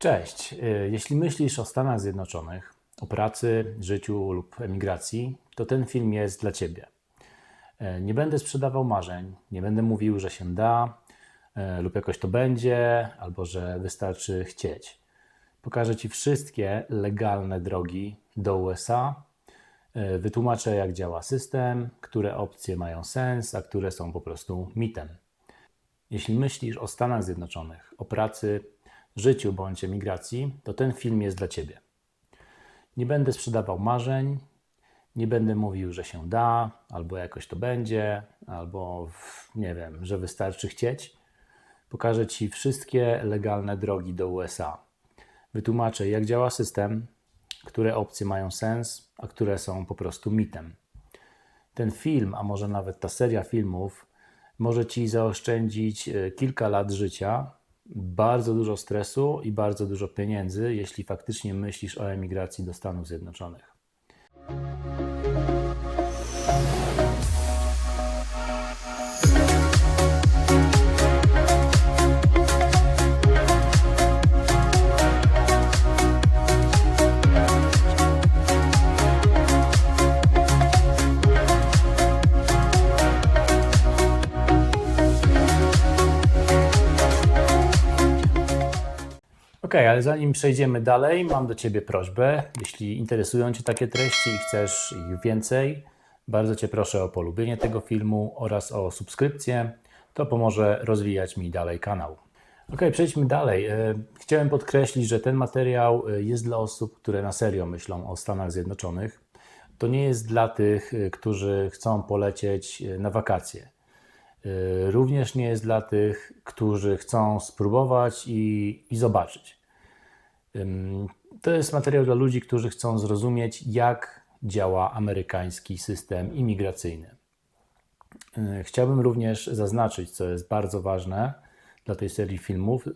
Cześć. Jeśli myślisz o Stanach Zjednoczonych, o pracy, życiu lub emigracji, to ten film jest dla Ciebie. Nie będę sprzedawał marzeń, nie będę mówił, że się da, lub jakoś to będzie, albo że wystarczy chcieć. Pokażę Ci wszystkie legalne drogi do USA, wytłumaczę, jak działa system, które opcje mają sens, a które są po prostu mitem. Jeśli myślisz o Stanach Zjednoczonych, o pracy, życiu bądź emigracji, to ten film jest dla Ciebie. Nie będę sprzedawał marzeń, nie będę mówił, że się da, albo jakoś to będzie, albo nie wiem, że wystarczy chcieć. Pokażę Ci wszystkie legalne drogi do USA. Wytłumaczę, jak działa system, które opcje mają sens, a które są po prostu mitem. Ten film, a może nawet ta seria filmów, może Ci zaoszczędzić kilka lat życia, bardzo dużo stresu i bardzo dużo pieniędzy, jeśli faktycznie myślisz o emigracji do Stanów Zjednoczonych. Ok, ale zanim przejdziemy dalej, mam do Ciebie prośbę. Jeśli interesują Cię takie treści i chcesz ich więcej, bardzo Cię proszę o polubienie tego filmu oraz o subskrypcję. To pomoże rozwijać mi dalej kanał. Ok, przejdźmy dalej. Chciałem podkreślić, że ten materiał jest dla osób, które na serio myślą o Stanach Zjednoczonych. To nie jest dla tych, którzy chcą polecieć na wakacje. Również nie jest dla tych, którzy chcą spróbować i zobaczyć. To jest materiał dla ludzi, którzy chcą zrozumieć, jak działa amerykański system imigracyjny. Chciałbym również zaznaczyć, co jest bardzo ważne dla tej serii filmów,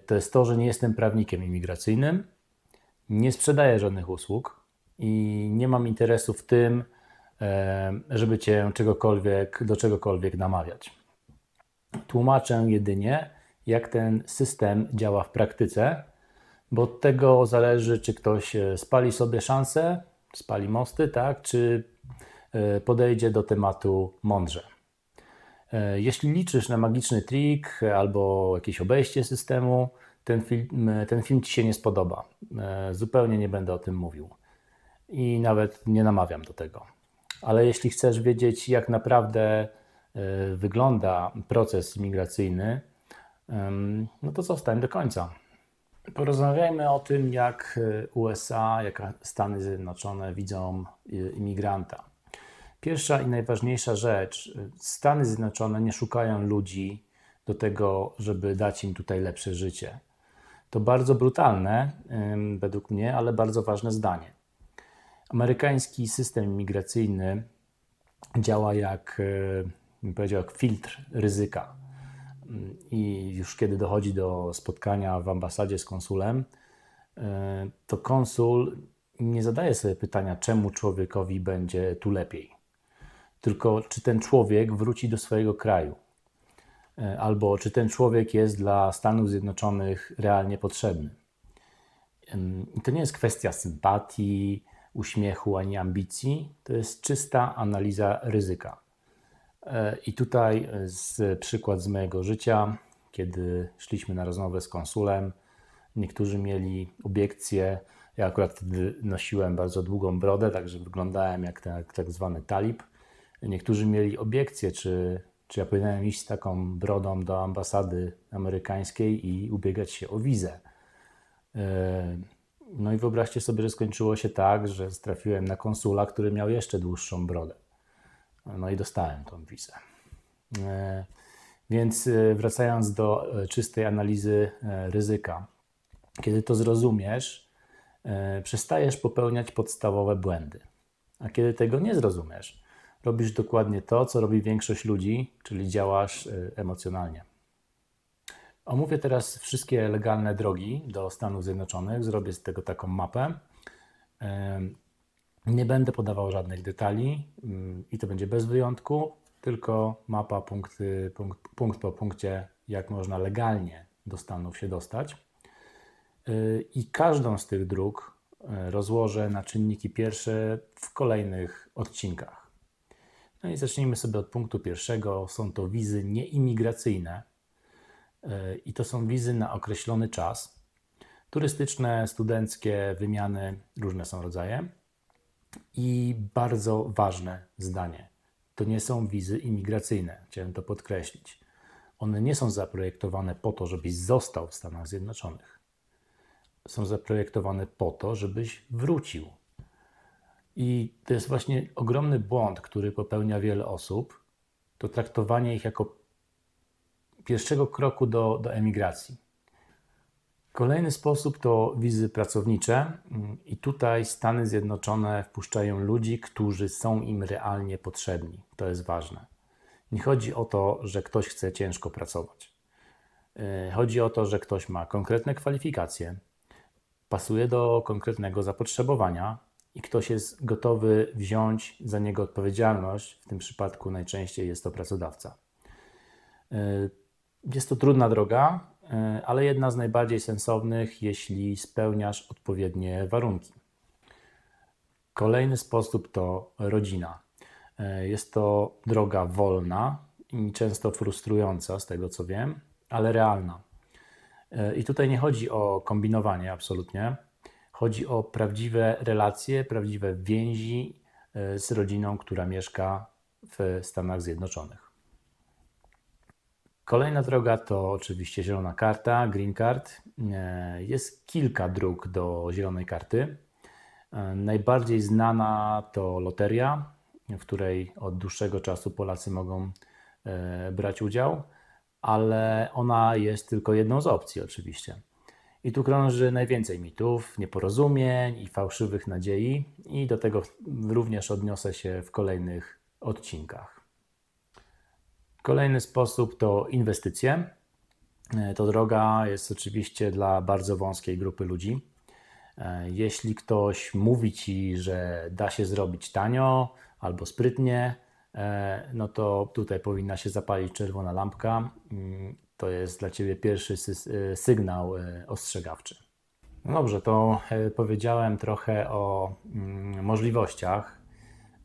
to jest to, że nie jestem prawnikiem imigracyjnym, nie sprzedaję żadnych usług i nie mam interesu w tym, żeby Cię do czegokolwiek namawiać. Tłumaczę jedynie, jak ten system działa w praktyce, bo od tego zależy, czy ktoś spali sobie szansę, spali mosty, tak, czy podejdzie do tematu mądrze. Jeśli liczysz na magiczny trik albo jakieś obejście systemu, ten film Ci się nie spodoba. Zupełnie nie będę o tym mówił i nawet nie namawiam do tego. Ale jeśli chcesz wiedzieć, jak naprawdę wygląda proces imigracyjny, no to zostań do końca. Porozmawiajmy o tym, jak USA, jak Stany Zjednoczone widzą imigranta. Pierwsza i najważniejsza rzecz, Stany Zjednoczone nie szukają ludzi do tego, żeby dać im tutaj lepsze życie. To bardzo brutalne, według mnie, ale bardzo ważne zdanie. Amerykański system imigracyjny działa jak, bym powiedział, jak filtr ryzyka. I już kiedy dochodzi do spotkania w ambasadzie z konsulem, to konsul nie zadaje sobie pytania, czemu człowiekowi będzie tu lepiej, tylko czy ten człowiek wróci do swojego kraju, albo czy ten człowiek jest dla Stanów Zjednoczonych realnie potrzebny. I to nie jest kwestia sympatii, uśmiechu ani ambicji, to jest czysta analiza ryzyka. I tutaj przykład z mojego życia, kiedy szliśmy na rozmowę z konsulem, niektórzy mieli obiekcje, ja akurat wtedy nosiłem bardzo długą brodę, także wyglądałem jak tak zwany talib. Niektórzy mieli obiekcje, czy ja powinienem iść z taką brodą do ambasady amerykańskiej i ubiegać się o wizę. No i wyobraźcie sobie, że skończyło się tak, że trafiłem na konsula, który miał jeszcze dłuższą brodę. No i dostałem tą wizę. Więc wracając do czystej analizy ryzyka. Kiedy to zrozumiesz, przestajesz popełniać podstawowe błędy. A kiedy tego nie zrozumiesz, robisz dokładnie to, co robi większość ludzi, czyli działasz emocjonalnie. Omówię teraz wszystkie legalne drogi do Stanów Zjednoczonych. Zrobię z tego taką mapę. Nie będę podawał żadnych detali i to będzie bez wyjątku, tylko mapa punkt po punkcie, jak można legalnie do Stanów się dostać. I każdą z tych dróg rozłożę na czynniki pierwsze w kolejnych odcinkach. No i zacznijmy sobie od punktu pierwszego. Są to wizy nieimigracyjne i to są wizy na określony czas. Turystyczne, studenckie, wymiany, różne są rodzaje. I bardzo ważne zdanie. To nie są wizy imigracyjne. Chciałem to podkreślić. One nie są zaprojektowane po to, żebyś został w Stanach Zjednoczonych. Są zaprojektowane po to, żebyś wrócił. I to jest właśnie ogromny błąd, który popełnia wiele osób. To traktowanie ich jako pierwszego kroku do emigracji. Kolejny sposób to wizy pracownicze i tutaj Stany Zjednoczone wpuszczają ludzi, którzy są im realnie potrzebni. To jest ważne. Nie chodzi o to, że ktoś chce ciężko pracować. Chodzi o to, że ktoś ma konkretne kwalifikacje, pasuje do konkretnego zapotrzebowania i ktoś jest gotowy wziąć za niego odpowiedzialność. W tym przypadku najczęściej jest to pracodawca. Jest to trudna droga, ale jedna z najbardziej sensownych, jeśli spełniasz odpowiednie warunki. Kolejny sposób to rodzina. Jest to droga wolna i często frustrująca, z tego co wiem, ale realna. I tutaj nie chodzi o kombinowanie absolutnie. Chodzi o prawdziwe relacje, prawdziwe więzi z rodziną, która mieszka w Stanach Zjednoczonych. Kolejna droga to oczywiście zielona karta, green card. Jest kilka dróg do zielonej karty. Najbardziej znana to loteria, w której od dłuższego czasu Polacy mogą brać udział, ale ona jest tylko jedną z opcji oczywiście. I tu krąży najwięcej mitów, nieporozumień i fałszywych nadziei i do tego również odniosę się w kolejnych odcinkach. Kolejny sposób to inwestycje. To droga jest oczywiście dla bardzo wąskiej grupy ludzi. Jeśli ktoś mówi Ci, że da się zrobić tanio albo sprytnie, no to tutaj powinna się zapalić czerwona lampka. To jest dla Ciebie pierwszy sygnał ostrzegawczy. No dobrze, to powiedziałem trochę o możliwościach,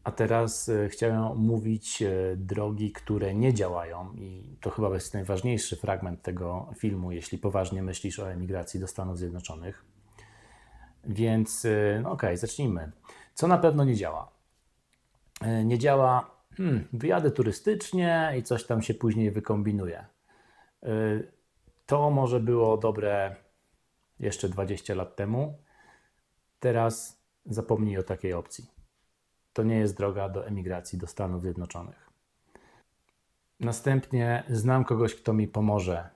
a teraz chciałem omówić drogi, które nie działają i to chyba jest najważniejszy fragment tego filmu, jeśli poważnie myślisz o emigracji do Stanów Zjednoczonych. Więc okej, zacznijmy. Co na pewno nie działa? Nie działa, wyjadę turystycznie i coś tam się później wykombinuje. To może było dobre jeszcze 20 lat temu. Teraz zapomnij o takiej opcji. To nie jest droga do emigracji do Stanów Zjednoczonych. Następnie znam kogoś, kto mi pomoże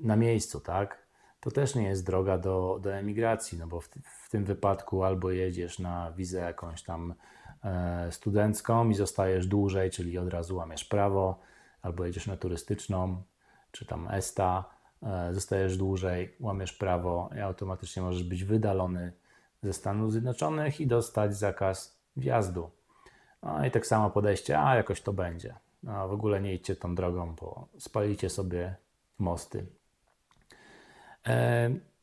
na miejscu, tak? To też nie jest droga do emigracji, no bo w tym wypadku albo jedziesz na wizę jakąś tam studencką i zostajesz dłużej, czyli od razu łamiesz prawo, albo jedziesz na turystyczną, czy tam ESTA, zostajesz dłużej, łamiesz prawo i automatycznie możesz być wydalony ze Stanów Zjednoczonych i dostać zakaz wjazdu. No i tak samo podejście, a jakoś to będzie. No, w ogóle nie idźcie tą drogą, bo spalicie sobie mosty.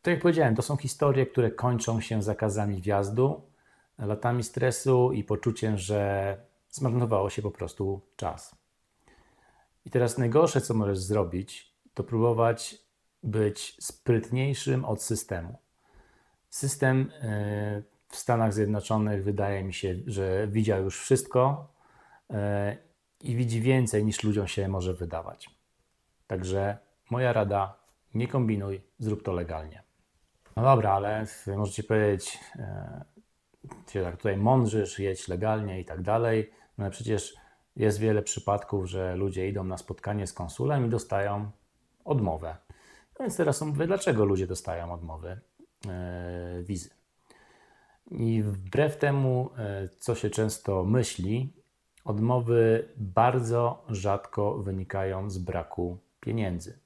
Tak jak powiedziałem, to są historie, które kończą się zakazami wjazdu, latami stresu i poczuciem, że zmarnowało się po prostu czas. I teraz najgorsze, co możesz zrobić, to próbować być sprytniejszym od systemu. System w Stanach Zjednoczonych wydaje mi się, że widział już wszystko i widzi więcej niż ludziom się może wydawać. Także moja rada, nie kombinuj, zrób to legalnie. No dobra, ale możecie powiedzieć, się tak tutaj mądrzysz, jedź legalnie i tak dalej, no ale przecież jest wiele przypadków, że ludzie idą na spotkanie z konsulem i dostają odmowę. No więc teraz mówię, dlaczego ludzie dostają odmowy wizy. I wbrew temu, co się często myśli, odmowy bardzo rzadko wynikają z braku pieniędzy.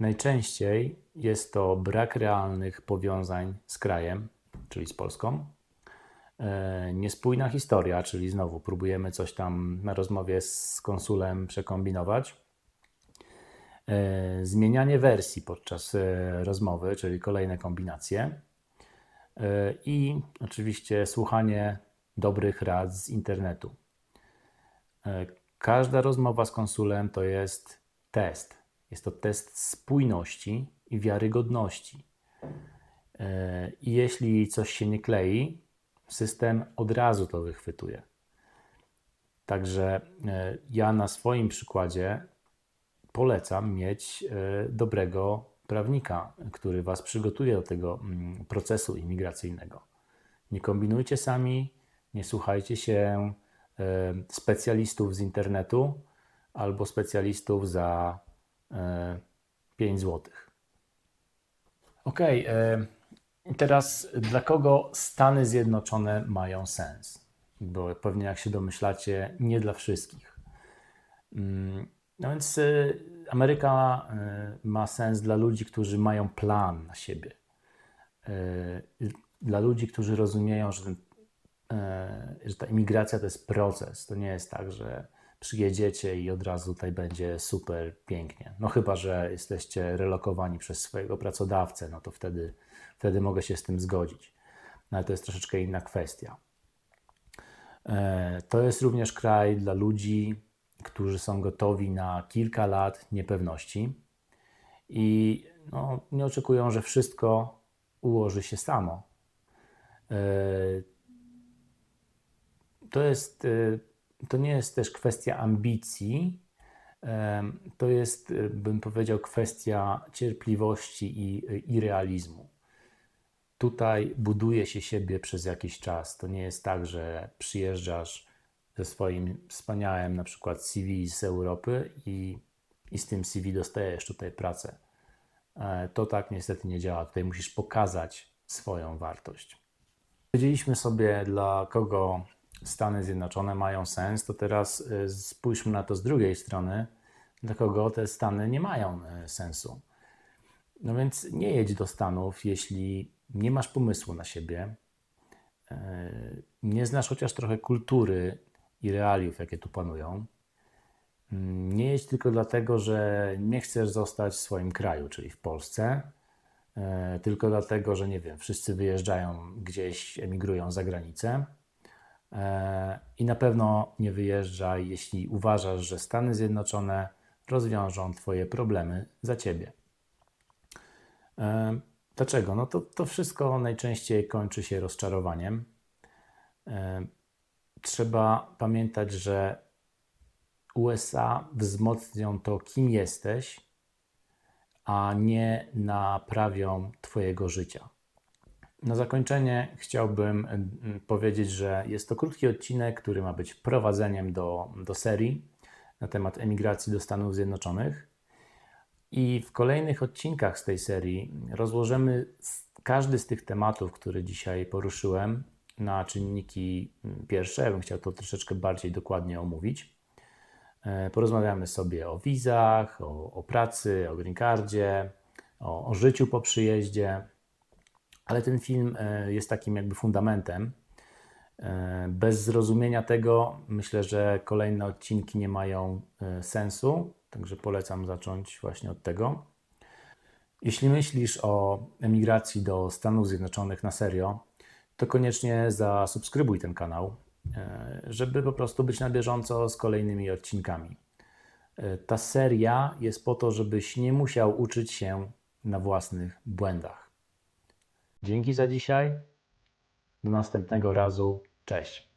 Najczęściej jest to brak realnych powiązań z krajem, czyli z Polską, niespójna historia, czyli znowu próbujemy coś tam na rozmowie z konsulem przekombinować zmienianie wersji podczas rozmowy, czyli kolejne kombinacje i oczywiście słuchanie dobrych rad z internetu. Każda rozmowa z konsulem to jest test. Jest to test spójności i wiarygodności. I jeśli coś się nie klei, system od razu to wychwytuje. Także ja na swoim przykładzie polecam mieć dobrego prawnika, który Was przygotuje do tego procesu imigracyjnego. Nie kombinujcie sami, nie słuchajcie się specjalistów z internetu albo specjalistów za 5 zł. Ok, teraz dla kogo Stany Zjednoczone mają sens? Bo pewnie jak się domyślacie, nie dla wszystkich. No więc Ameryka ma sens dla ludzi, którzy mają plan na siebie. Dla ludzi, którzy rozumieją, że ta imigracja to jest proces. To nie jest tak, że przyjedziecie i od razu tutaj będzie super pięknie. No chyba że jesteście relokowani przez swojego pracodawcę, no to wtedy mogę się z tym zgodzić. No ale to jest troszeczkę inna kwestia. To jest również kraj dla ludzi, którzy są gotowi na kilka lat niepewności i no, nie oczekują, że wszystko ułoży się samo. To nie jest też kwestia ambicji, to jest, bym powiedział, kwestia cierpliwości i realizmu. Tutaj buduje się siebie przez jakiś czas. To nie jest tak, że przyjeżdżasz ze swoim wspaniałym na przykład CV z Europy i z tym CV dostajesz tutaj pracę. To tak niestety nie działa. Tutaj musisz pokazać swoją wartość. Powiedzieliśmy sobie, dla kogo Stany Zjednoczone mają sens, to teraz spójrzmy na to z drugiej strony, dla kogo te Stany nie mają sensu. No więc nie jedź do Stanów, jeśli nie masz pomysłu na siebie, nie znasz chociaż trochę kultury i realiów, jakie tu panują. Nie jedź tylko dlatego, że nie chcesz zostać w swoim kraju, czyli w Polsce, tylko dlatego, że nie wiem, wszyscy wyjeżdżają gdzieś, emigrują za granicę. I na pewno nie wyjeżdżaj, jeśli uważasz, że Stany Zjednoczone rozwiążą Twoje problemy za Ciebie. Dlaczego? No to wszystko najczęściej kończy się rozczarowaniem. Trzeba pamiętać, że USA wzmocnią to, kim jesteś, a nie naprawią Twojego życia. Na zakończenie chciałbym powiedzieć, że jest to krótki odcinek, który ma być wprowadzeniem do serii na temat emigracji do Stanów Zjednoczonych. I w kolejnych odcinkach z tej serii rozłożymy każdy z tych tematów, które dzisiaj poruszyłem, na czynniki pierwsze. Ja bym chciał to troszeczkę bardziej dokładnie omówić. Porozmawiamy sobie o wizach, o pracy, o green cardzie, o życiu po przyjeździe. Ale ten film jest takim jakby fundamentem. Bez zrozumienia tego myślę, że kolejne odcinki nie mają sensu, także polecam zacząć właśnie od tego. Jeśli myślisz o emigracji do Stanów Zjednoczonych na serio, to koniecznie zasubskrybuj ten kanał, żeby po prostu być na bieżąco z kolejnymi odcinkami. Ta seria jest po to, żebyś nie musiał uczyć się na własnych błędach. Dzięki za dzisiaj. Do następnego razu. Cześć.